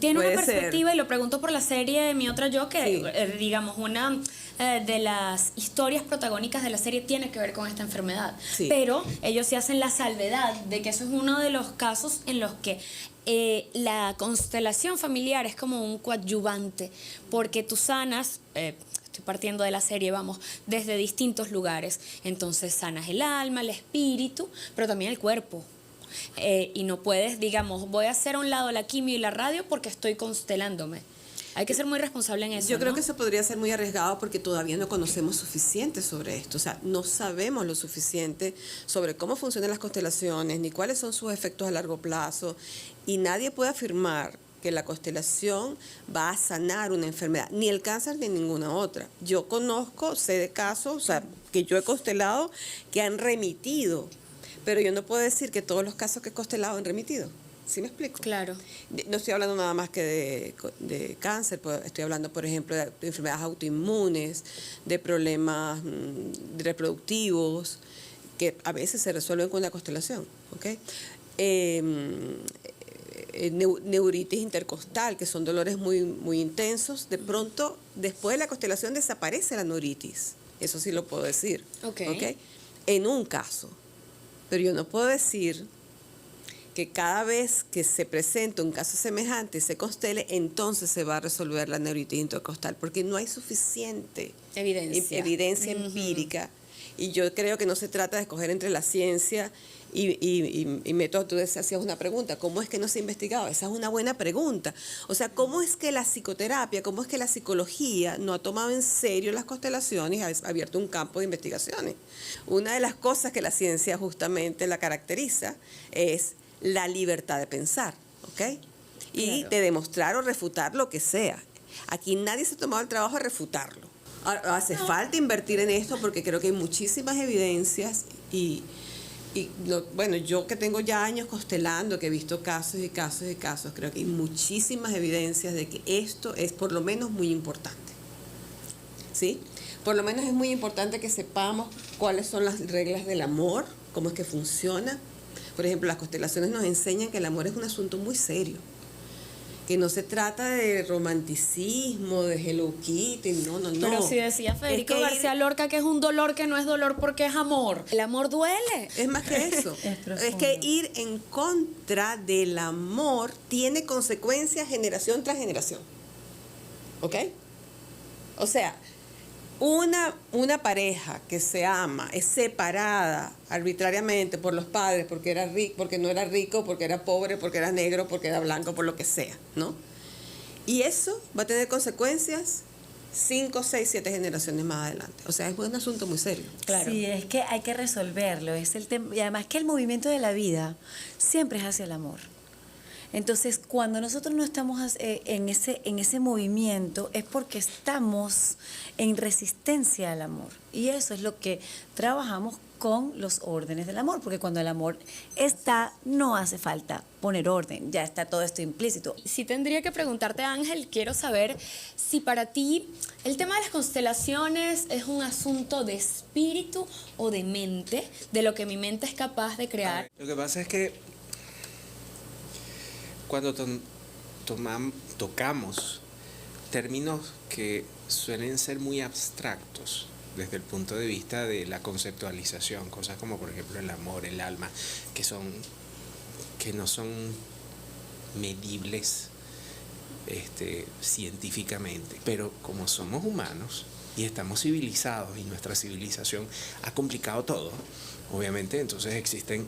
Tiene Puede una perspectiva, ser. y lo pregunto por la serie de Mi Otra Yo, que Sí. digamos, una de las historias protagónicas de la serie tiene que ver con esta enfermedad. Sí. Pero ellos sí hacen la salvedad de que eso es uno de los casos en los que la constelación familiar es como un coadyuvante, porque tú sanas... estoy partiendo de la serie, vamos, desde distintos lugares. Entonces sanas el alma, el espíritu, pero también el cuerpo. Y no puedes, digamos, voy a hacer a un lado la quimio y la radio porque estoy constelándome. Hay que ser muy responsable en eso. Yo creo ¿no? que eso podría ser muy arriesgado porque todavía no conocemos suficiente sobre esto. O sea, no sabemos lo suficiente sobre cómo funcionan las constelaciones, ni cuáles son sus efectos a largo plazo. Y nadie puede afirmar que la constelación va a sanar una enfermedad, ni el cáncer ni ninguna otra. Yo conozco, sé de casos, o sea, que yo he constelado que han remitido, pero yo no puedo decir que todos los casos que he constelado han remitido. ¿Sí me explico? Claro. No estoy hablando nada más que de cáncer, estoy hablando, por ejemplo, de enfermedades autoinmunes, de problemas reproductivos, que a veces se resuelven con la constelación, ¿ok? Neuritis intercostal, que son dolores muy, muy intensos. De pronto, después de la constelación desaparece la neuritis. Eso sí lo puedo decir. Ok. En un caso. Pero yo no puedo decir que cada vez que se presenta un caso semejante, se constele, entonces se va a resolver la neuritis intercostal, porque no hay suficiente evidencia empírica. Y yo creo que no se trata de escoger entre la ciencia y métodos. Tú hacías una pregunta, ¿cómo es que no se ha investigado? Esa es una buena pregunta. O sea, ¿cómo es que la psicoterapia, cómo es que la psicología no ha tomado en serio las constelaciones y ha abierto un campo de investigaciones? Una de las cosas que la ciencia justamente la caracteriza es la libertad de pensar, ¿ok? Y Claro. de demostrar o refutar lo que sea. Aquí nadie se ha tomado el trabajo de refutarlo. Hace falta invertir en esto porque creo que hay muchísimas evidencias bueno, yo que tengo ya años constelando, que he visto casos y casos y casos, creo que hay muchísimas evidencias de que esto es por lo menos muy importante. ¿Sí? Por lo menos es muy importante que sepamos cuáles son las reglas del amor, cómo es que funciona. Por ejemplo, las constelaciones nos enseñan que el amor es un asunto muy serio, que no se trata de romanticismo, de Hello Kitty, no. Pero si decía Federico Es que García Lorca que es un dolor que no es dolor porque es amor. El amor duele. Es más que eso. Es profundo. Es que ir en contra del amor tiene consecuencias generación tras generación. ¿Ok? O sea, una pareja que se ama es separada arbitrariamente por los padres porque era rico, porque no era rico, porque era pobre, porque era negro, porque era blanco, por lo que sea, ¿no? Y eso va a tener consecuencias 5, 6, 7 generaciones más adelante. O sea, es un asunto muy serio. Claro. Sí, es que hay que resolverlo. Es el y además que el movimiento de la vida siempre es hacia el amor. Entonces, cuando nosotros no estamos en ese movimiento es porque estamos en resistencia al amor. Y eso es lo que trabajamos con los órdenes del amor, porque cuando el amor está, no hace falta poner orden, ya está todo esto implícito. Sí tendría que preguntarte, Ángel, quiero saber si para ti el tema de las constelaciones es un asunto de espíritu o de mente, de lo que mi mente es capaz de crear. Lo que pasa es que cuando tocamos términos que suelen ser muy abstractos desde el punto de vista de la conceptualización, cosas como por ejemplo el amor, el alma, que no son medibles científicamente, pero como somos humanos y estamos civilizados y nuestra civilización ha complicado todo, obviamente entonces existen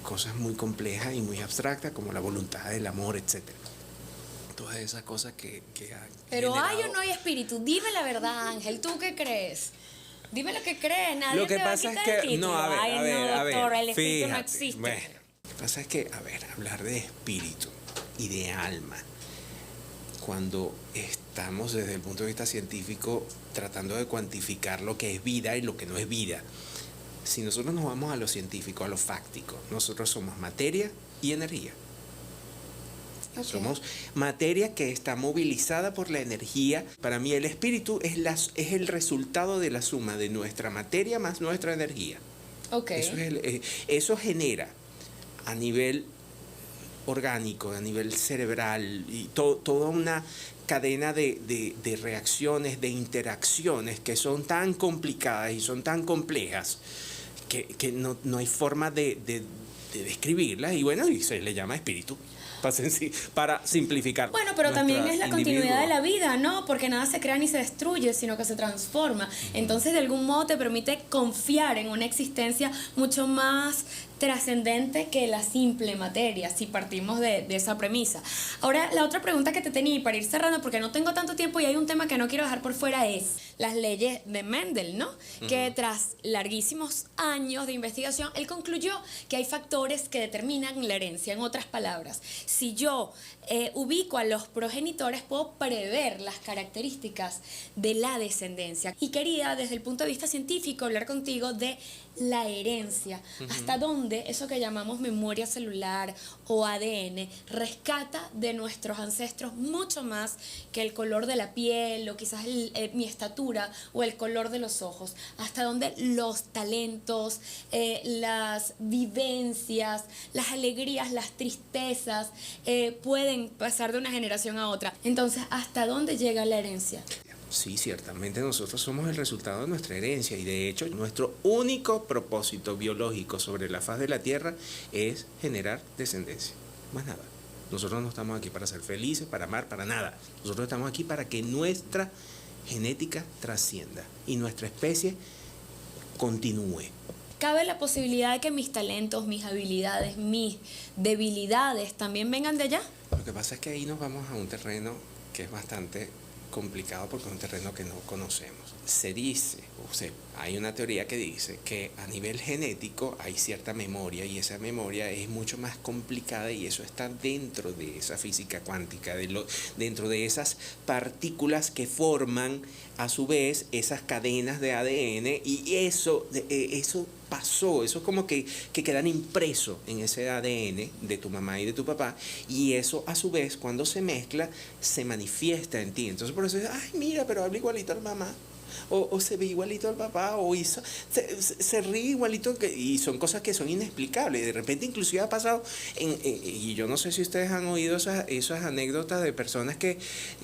cosas muy complejas y muy abstractas como la voluntad del amor, etcétera. Todas esas cosas que Pero generado... hay o no hay espíritu. Dime la verdad, Ángel, ¿tú qué crees? Dime lo que crees, nadie Lo que te va pasa a es quitar el que título. no, a ver, Doctor, el espíritu no fíjate, existe. bueno, lo que pasa es que, hablar de espíritu y de alma, cuando estamos desde el punto de vista científico tratando de cuantificar lo que es vida y lo que no es vida, si nosotros nos vamos a lo científico, a lo fáctico, nosotros somos materia y energía. Ok. Somos materia que está movilizada por la energía. Para mí el espíritu es el resultado de la suma de nuestra materia más nuestra energía. Ok. Eso genera a nivel orgánico, a nivel cerebral, y toda una cadena de reacciones, de interacciones que son tan complicadas y son tan complejas que no hay forma de describirlas, y bueno, y se le llama espíritu para simplificar. Bueno, pero también es la continuidad de la vida. vida, ¿no? Porque nada se crea ni se destruye, sino que se transforma. Entonces, de algún modo te permite confiar en una existencia mucho más trascendente que la simple materia, si partimos de esa premisa. Ahora, la otra pregunta que te tenía, y para ir cerrando, porque no tengo tanto tiempo y hay un tema que no quiero dejar por fuera, es las leyes de Mendel, ¿no? Que tras larguísimos años de investigación, él concluyó que hay factores que determinan la herencia. En otras palabras, si yo ubico a los progenitores, puedo prever las características de la descendencia. Y quería, desde el punto de vista científico, hablar contigo de la herencia, hasta dónde eso que llamamos memoria celular o ADN rescata de nuestros ancestros mucho más que el color de la piel o quizás mi estatura o el color de los ojos, hasta dónde los talentos, las vivencias, las alegrías, las tristezas pueden pasar de una generación a otra. Entonces, ¿hasta dónde llega la herencia? Sí, ciertamente nosotros somos el resultado de nuestra herencia, y de hecho nuestro único propósito biológico sobre la faz de la Tierra es generar descendencia, más nada. Nosotros no estamos aquí para ser felices, para amar, para nada. Nosotros estamos aquí para que nuestra genética trascienda y nuestra especie continúe. ¿Cabe la posibilidad de que mis talentos, mis habilidades, mis debilidades también vengan de allá? Lo que pasa es que ahí nos vamos a un terreno que es bastante complicado, porque es un terreno que no conocemos. Se dice, hay una teoría que dice que a nivel genético hay cierta memoria, y esa memoria es mucho más complicada, y eso está dentro de esa física cuántica, dentro de esas partículas que forman a su vez esas cadenas de ADN, y eso pasó, eso como que quedan impresos en ese ADN de tu mamá y de tu papá, y eso a su vez cuando se mezcla se manifiesta en ti. Entonces por eso es, ay, mira, pero habla igualito a la mamá, o se ve igualito al papá, o se ríe igualito, y son cosas que son inexplicables. De repente inclusive ha pasado, y yo no sé si ustedes han oído esas anécdotas de personas que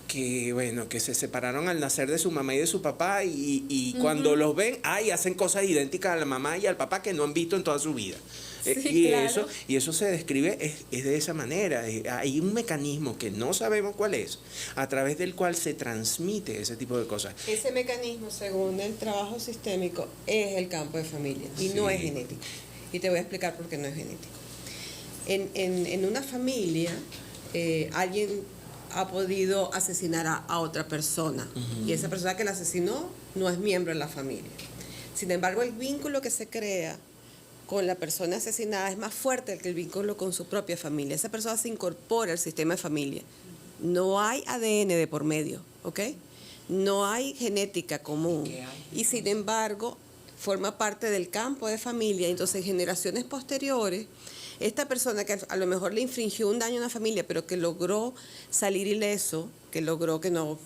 se separaron al nacer de su mamá y de su papá, y cuando los ven, hacen cosas idénticas a la mamá y al papá que no han visto en toda su vida. Sí, claro. Eso se describe es de esa manera. Hay un mecanismo que no sabemos cuál es, a través del cual se transmite ese tipo de cosas. Ese mecanismo, según el trabajo sistémico, es el campo de familia y no es genético. Y te voy a explicar por qué no es genético. En una familia, alguien ha podido asesinar a otra persona, y esa persona que la asesinó no es miembro de la familia. Sin embargo, el vínculo que se crea con la persona asesinada es más fuerte que el vínculo con su propia familia. Esa persona se incorpora al sistema de familia. No hay ADN de por medio, ¿ok? No hay genética común. Y sin embargo, forma parte del campo de familia. Entonces, en generaciones posteriores, esta persona que a lo mejor le infringió un daño a una familia, pero que logró salir ileso, que logró que no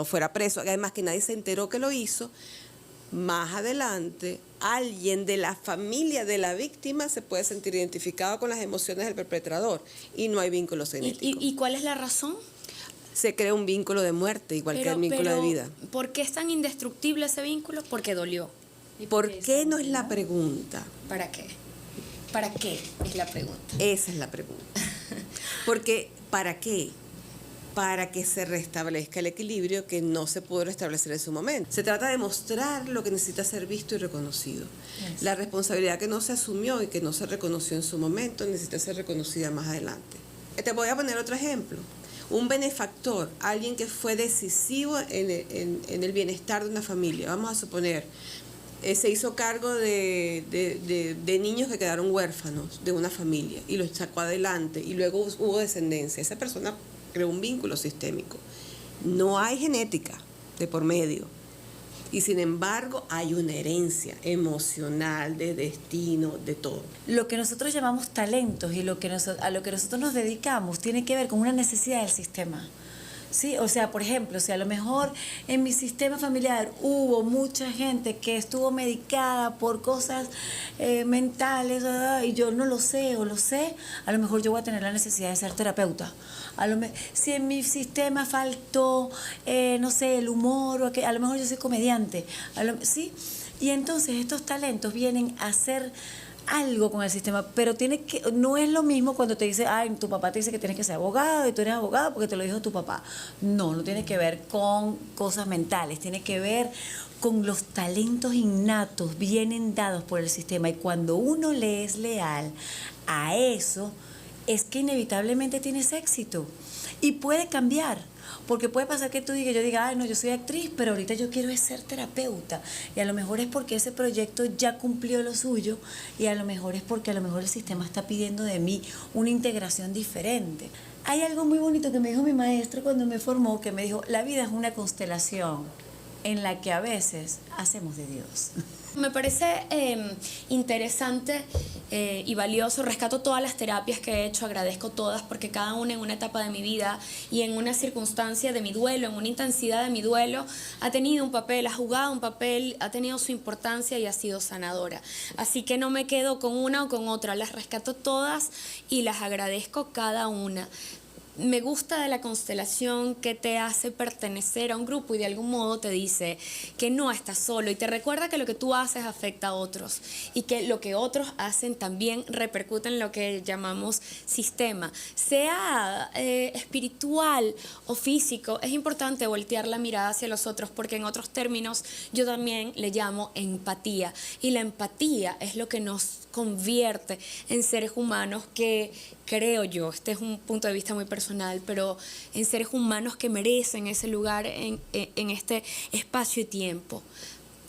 fuera preso, además que nadie se enteró que lo hizo, más adelante, alguien de la familia de la víctima se puede sentir identificado con las emociones del perpetrador, y no hay vínculo genético. ¿Y cuál es la razón? Se crea un vínculo de muerte, igual que el vínculo de vida. ¿Por qué es tan indestructible ese vínculo? Porque dolió. ¿Por qué no es la pregunta? ¿Para qué? ¿Para qué es la pregunta? Esa es la pregunta. Porque, ¿para qué? Para que se restablezca el equilibrio que no se pudo restablecer en su momento. Se trata de mostrar lo que necesita ser visto y reconocido. La responsabilidad que no se asumió y que no se reconoció en su momento necesita ser reconocida más adelante. Te voy a poner otro ejemplo. Un benefactor, alguien que fue decisivo en el bienestar de una familia. Vamos a suponer, se hizo cargo de niños que quedaron huérfanos de una familia y los sacó adelante, y luego hubo descendencia. Esa persona creó un vínculo sistémico. No hay genética de por medio. Y sin embargo hay una herencia emocional, de destino, de todo. Lo que nosotros llamamos talentos y a lo que nosotros nos dedicamos tiene que ver con una necesidad del sistema. Sí, o sea, por ejemplo, si a lo mejor en mi sistema familiar hubo mucha gente que estuvo medicada por cosas mentales y yo no lo sé o lo sé, a lo mejor yo voy a tener la necesidad de ser terapeuta. Si en mi sistema faltó, no sé, el humor, a lo mejor yo soy comediante. ¿Sí? Y entonces estos talentos vienen a ser algo con el sistema, pero no es lo mismo cuando te dice, ay, tu papá te dice que tienes que ser abogado y tú eres abogado porque te lo dijo tu papá. No tiene que ver con cosas mentales, tiene que ver con los talentos innatos, vienen dados por el sistema, y cuando uno le es leal a eso, es que inevitablemente tienes éxito y puede cambiar. Porque puede pasar que yo diga, ay, no, yo soy actriz, pero ahorita yo quiero ser terapeuta. Y a lo mejor es porque ese proyecto ya cumplió lo suyo, y a lo mejor es porque a lo mejor el sistema está pidiendo de mí una integración diferente. Hay algo muy bonito que me dijo mi maestro cuando me formó, que me dijo, la vida es una constelación en la que a veces hacemos de Dios. Me parece interesante y valioso. Rescato todas las terapias que he hecho, agradezco todas, porque cada una en una etapa de mi vida y en una circunstancia de mi duelo, en una intensidad de mi duelo, ha tenido un papel, ha jugado un papel, ha tenido su importancia y ha sido sanadora. Así que no me quedo con una o con otra, las rescato todas y las agradezco cada una. Me gusta de la constelación que te hace pertenecer a un grupo y de algún modo te dice que no estás solo y te recuerda que lo que tú haces afecta a otros y que lo que otros hacen también repercute en lo que llamamos sistema. Sea espiritual o físico, es importante voltear la mirada hacia los otros, porque en otros términos yo también le llamo empatía, y la empatía es lo que nos convierte en seres humanos que, creo yo, este es un punto de vista muy personal, pero en seres humanos que merecen ese lugar en este espacio y tiempo.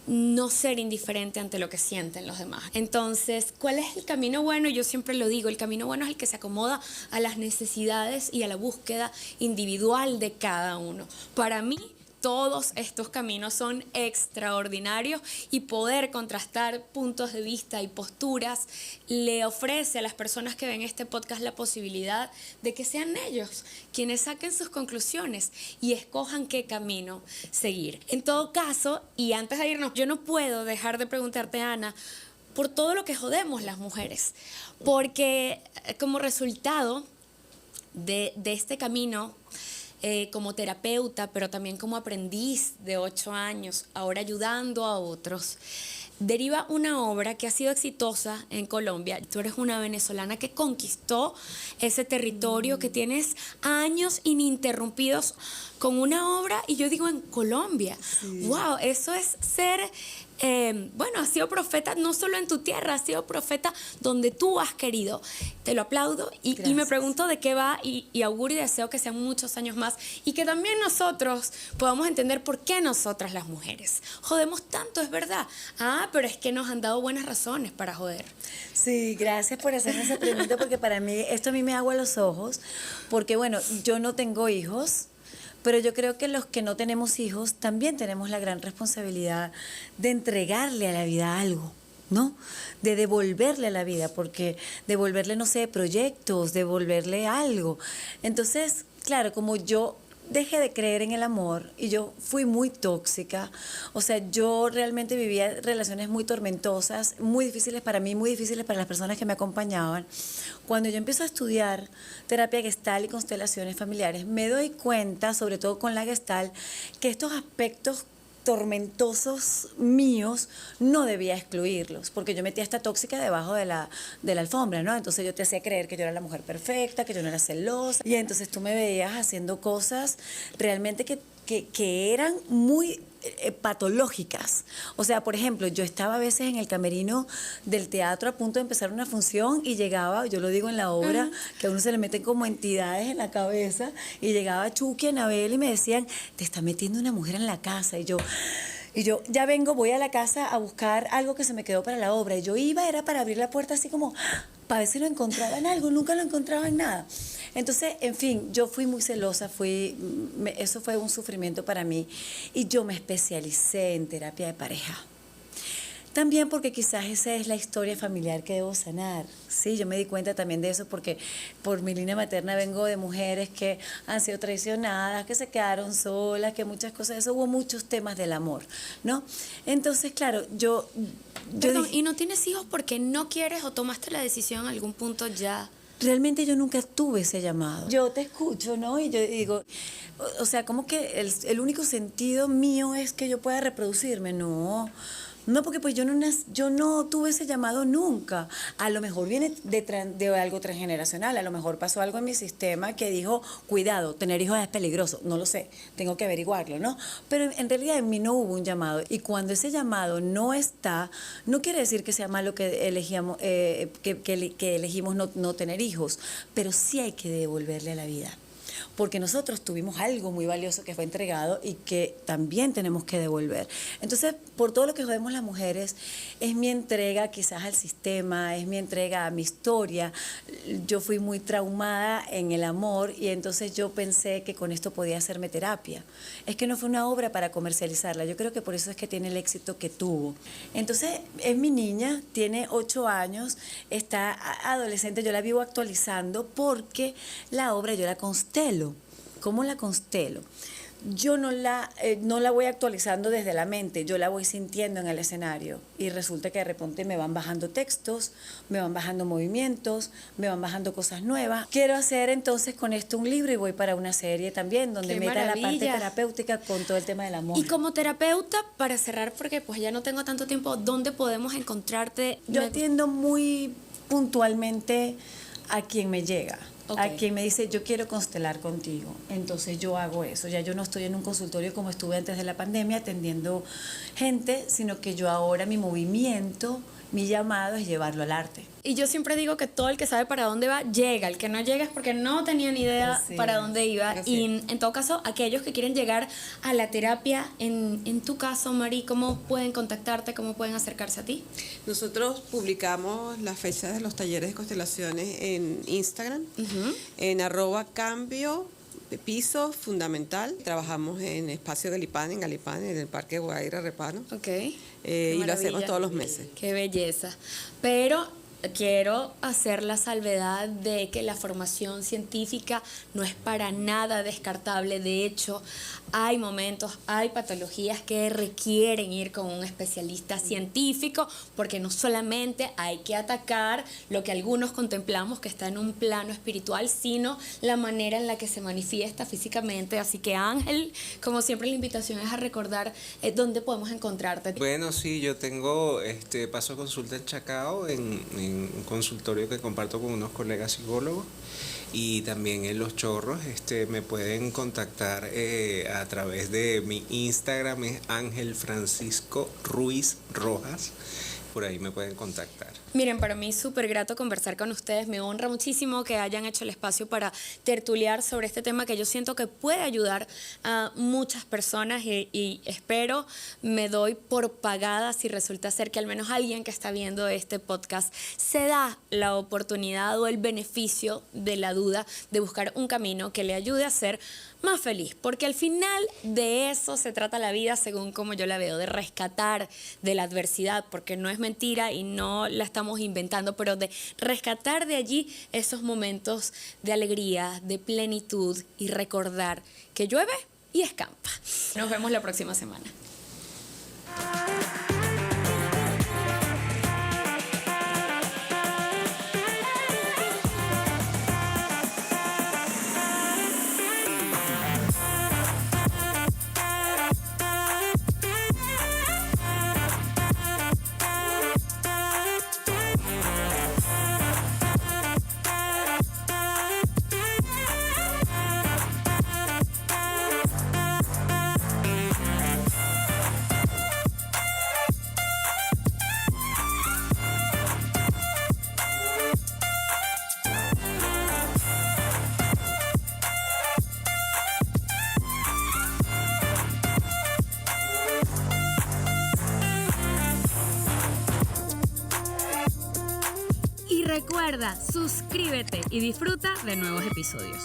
No ser indiferente ante lo que sienten los demás. Entonces, ¿cuál es el camino bueno? Yo siempre lo digo, el camino bueno es el que se acomoda a las necesidades y a la búsqueda individual de cada uno. Para mí, todos estos caminos son extraordinarios, y poder contrastar puntos de vista y posturas le ofrece a las personas que ven este podcast la posibilidad de que sean ellos quienes saquen sus conclusiones y escojan qué camino seguir. En todo caso, y antes de irnos, yo no puedo dejar de preguntarte, Ana, por todo lo que jodemos las mujeres, porque como resultado de este camino, como terapeuta, pero también como aprendiz de 8 años, ahora ayudando a otros, deriva una obra que ha sido exitosa en Colombia. Tú eres una venezolana que conquistó ese territorio, que tienes años ininterrumpidos con una obra, y yo digo en Colombia. Sí. ¡Wow! Eso es ser... bueno, has sido profeta no solo en tu tierra, has sido profeta donde tú has querido. Te lo aplaudo y me pregunto de qué va, y auguro y deseo que sean muchos años más, y que también nosotros podamos entender por qué nosotras las mujeres jodemos tanto, es verdad. Pero es que nos han dado buenas razones para joder. Sí, gracias por hacerme esa pregunta, porque para mí, esto a mí me agua los ojos, porque bueno, yo no tengo hijos, pero yo creo que los que no tenemos hijos también tenemos la gran responsabilidad de entregarle a la vida algo, ¿no? De devolverle a la vida, porque devolverle, no sé, proyectos, devolverle algo. Entonces, claro, como yo dejé de creer en el amor y yo fui muy tóxica, o sea, yo realmente vivía relaciones muy tormentosas, muy difíciles para mí, muy difíciles para las personas que me acompañaban. Cuando yo empiezo a estudiar terapia Gestalt y constelaciones familiares, me doy cuenta, sobre todo con la Gestalt, que estos aspectos tormentosos míos no debía excluirlos, porque yo metía esta tóxica debajo de la alfombra, ¿no? Entonces yo te hacía creer que yo era la mujer perfecta, que yo no era celosa, y entonces tú me veías haciendo cosas realmente que eran muy patológicas. O sea, por ejemplo, yo estaba a veces en el camerino del teatro a punto de empezar una función y llegaba, yo lo digo en la obra, que a uno se le meten como entidades en la cabeza, y llegaba Chucky, Anabel, y me decían, te está metiendo una mujer en la casa, y yo ya vengo, voy a la casa a buscar algo que se me quedó para la obra, y yo iba, era para abrir la puerta así como para ver si lo encontraban algo, nunca lo encontraban nada. Entonces, en fin, yo fui muy celosa, eso fue un sufrimiento para mí y yo me especialicé en terapia de pareja. También porque quizás esa es la historia familiar que debo sanar. Sí, yo me di cuenta también de eso porque por mi línea materna vengo de mujeres que han sido traicionadas, que se quedaron solas, que muchas cosas de eso. Hubo muchos temas del amor, ¿no? Entonces, claro, Perdón, dije, ¿y no tienes hijos porque no quieres o tomaste la decisión en algún punto ya? realmente yo nunca tuve ese llamado. Yo te escucho, ¿no? Y yo digo, o sea, como que el único sentido mío es que yo pueda reproducirme. No, porque pues yo no tuve ese llamado nunca. A lo mejor viene de algo transgeneracional, a lo mejor pasó algo en mi sistema que dijo, cuidado, tener hijos es peligroso. No lo sé, tengo que averiguarlo, ¿no? Pero en realidad en mí no hubo un llamado. Y cuando ese llamado no está, no quiere decir que sea malo que elegíamos, que elegimos no tener hijos, pero sí hay que devolverle a la vida. Porque nosotros tuvimos algo muy valioso que fue entregado y que también tenemos que devolver. Entonces, por todo lo que vemos las mujeres, es mi entrega quizás al sistema, es mi entrega a mi historia. Yo fui muy traumada en el amor y entonces yo pensé que con esto podía hacerme terapia. Es que no fue una obra para comercializarla, yo creo que por eso es que tiene el éxito que tuvo. Entonces, es mi niña, tiene 8 años, está adolescente, yo la vivo actualizando porque la obra yo la constelo. ¿Cómo la constelo? Yo no la voy actualizando desde la mente, yo la voy sintiendo en el escenario y resulta que de repente me van bajando textos, me van bajando movimientos, me van bajando cosas nuevas. Quiero hacer entonces con esto un libro y voy para una serie también donde ¡Qué meta maravilla! la parte terapéutica con todo el tema del amor. Y como terapeuta, para cerrar, porque pues ya no tengo tanto tiempo, ¿dónde podemos encontrarte? Yo atiendo muy puntualmente a quien me llega. Ok. A quien me dice, yo quiero constelar contigo. Entonces yo hago eso. Ya yo no estoy en un consultorio como estuve antes de la pandemia atendiendo gente, sino que yo ahora mi movimiento, mi llamado es llevarlo al arte. Y yo siempre digo que todo el que sabe para dónde va, llega. El que no llega es porque no tenía ni idea Así para es. dónde iba. Así Y es. en todo caso, aquellos que quieren llegar a la terapia, en tu caso, Mari, ¿cómo pueden contactarte? ¿Cómo pueden acercarse a ti? Nosotros publicamos las fechas de los talleres de constelaciones en Instagram, en @cambio de piso fundamental. Trabajamos en Espacio Galipán, en el Parque Guaira Repano. Ok. Y Qué lo hacemos maravilla. todos los meses. Qué belleza. Pero quiero hacer la salvedad de que la formación científica no es para nada descartable. De hecho, hay momentos, hay patologías que requieren ir con un especialista científico, porque no solamente hay que atacar lo que algunos contemplamos que está en un plano espiritual, sino la manera en la que se manifiesta físicamente. Así que, Ángel, como siempre, la invitación es a recordar dónde podemos encontrarte. Bueno, sí, yo tengo, paso consulta en Chacao, en un consultorio que comparto con unos colegas psicólogos, y también en Los Chorros. Me pueden contactar a través de mi Instagram, es Ángel Francisco Ruiz Rojas. Por ahí me pueden contactar. Miren, para mí es súper grato conversar con ustedes. Me honra muchísimo que hayan hecho el espacio para tertuliar sobre este tema que yo siento que puede ayudar a muchas personas y espero, me doy por pagada si resulta ser que al menos alguien que está viendo este podcast se da la oportunidad o el beneficio de la duda de buscar un camino que le ayude a ser más feliz, porque al final de eso se trata la vida, según como yo la veo, de rescatar de la adversidad, porque no es mentira y no la estamos inventando, pero de rescatar de allí esos momentos de alegría, de plenitud y recordar que llueve y escampa. Nos vemos la próxima semana. Recuerda, suscríbete y disfruta de nuevos episodios.